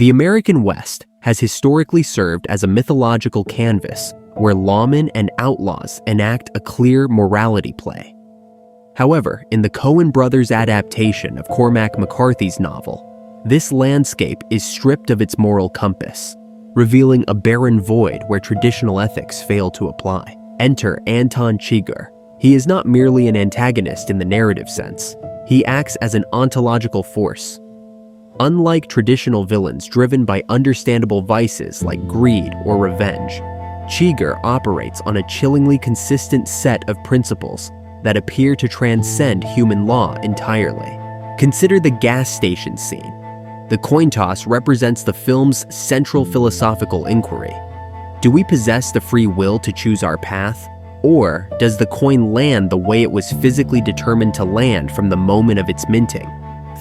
The American West has historically served as a mythological canvas where lawmen and outlaws enact a clear morality play. However, in the Coen Brothers adaptation of Cormac McCarthy's novel, this landscape is stripped of its moral compass, revealing a barren void where traditional ethics fail to apply. Enter Anton Chigurh. He is not merely an antagonist in the narrative sense. He acts as an ontological force. Unlike traditional villains driven by understandable vices like greed or revenge, Chigurh operates on a chillingly consistent set of principles that appear to transcend human law entirely. Consider the gas station scene. The coin toss represents the film's central philosophical inquiry. Do we possess the free will to choose our path? Or does the coin land the way it was physically determined to land from the moment of its minting?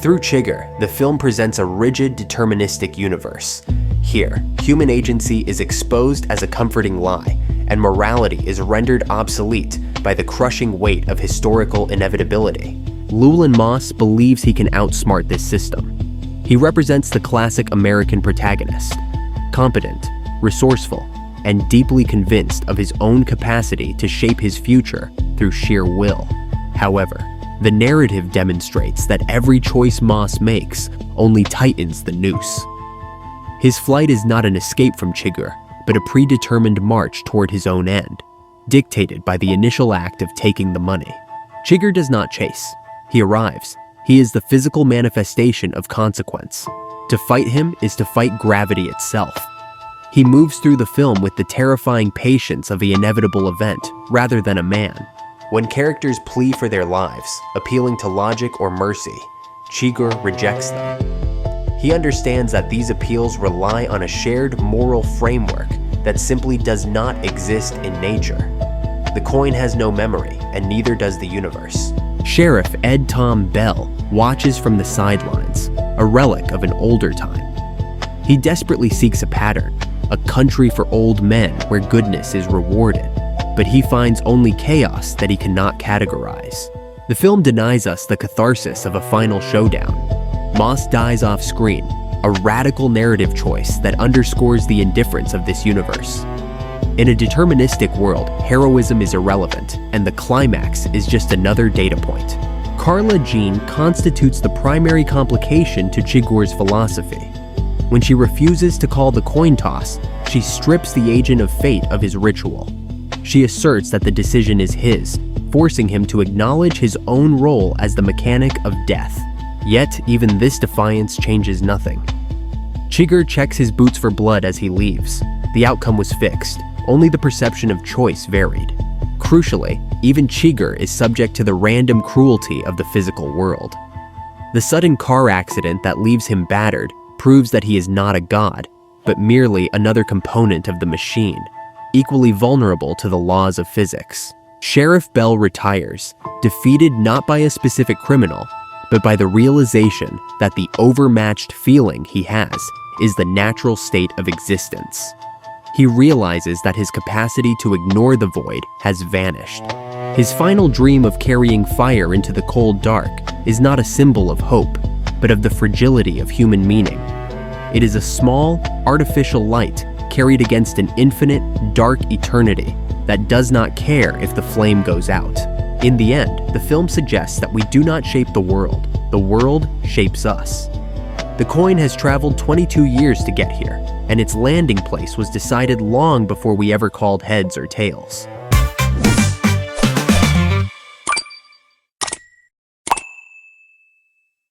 Through Chigurh, the film presents a rigid, deterministic universe. Here, human agency is exposed as a comforting lie, and morality is rendered obsolete by the crushing weight of historical inevitability. Llewellyn Moss believes he can outsmart this system. He represents the classic American protagonist, competent, resourceful, and deeply convinced of his own capacity to shape his future through sheer will. However, the narrative demonstrates that every choice Moss makes only tightens the noose. His flight is not an escape from Chigurh, but a predetermined march toward his own end, dictated by the initial act of taking the money. Chigurh does not chase. He arrives. He is the physical manifestation of consequence. To fight him is to fight gravity itself. He moves through the film with the terrifying patience of the inevitable event, rather than a man. When characters plea for their lives, appealing to logic or mercy, Chigurh rejects them. He understands that these appeals rely on a shared moral framework that simply does not exist in nature. The coin has no memory, and neither does the universe. Sheriff Ed Tom Bell watches from the sidelines, a relic of an older time. He desperately seeks a pattern, a country for old men where goodness is rewarded, but he finds only chaos that he cannot categorize. The film denies us the catharsis of a final showdown. Moss dies off screen, a radical narrative choice that underscores the indifference of this universe. In a deterministic world, heroism is irrelevant, and the climax is just another data point. Carla Jean constitutes the primary complication to Chigurh's philosophy. When she refuses to call the coin toss, she strips the agent of fate of his ritual. She asserts that the decision is his, forcing him to acknowledge his own role as the mechanic of death. Yet, even this defiance changes nothing. Chigurh checks his boots for blood as he leaves. The outcome was fixed, only the perception of choice varied. Crucially, even Chigurh is subject to the random cruelty of the physical world. The sudden car accident that leaves him battered proves that he is not a god, but merely another component of the machine, equally vulnerable to the laws of physics. Sheriff Bell retires, defeated not by a specific criminal, but by the realization that the overmatched feeling he has is the natural state of existence. He realizes that his capacity to ignore the void has vanished. His final dream of carrying fire into the cold dark is not a symbol of hope, but of the fragility of human meaning. It is a small, artificial light carried against an infinite, dark eternity that does not care if the flame goes out. In the end, the film suggests that we do not shape the world shapes us. The coin has traveled 22 years to get here, and its landing place was decided long before we ever called heads or tails.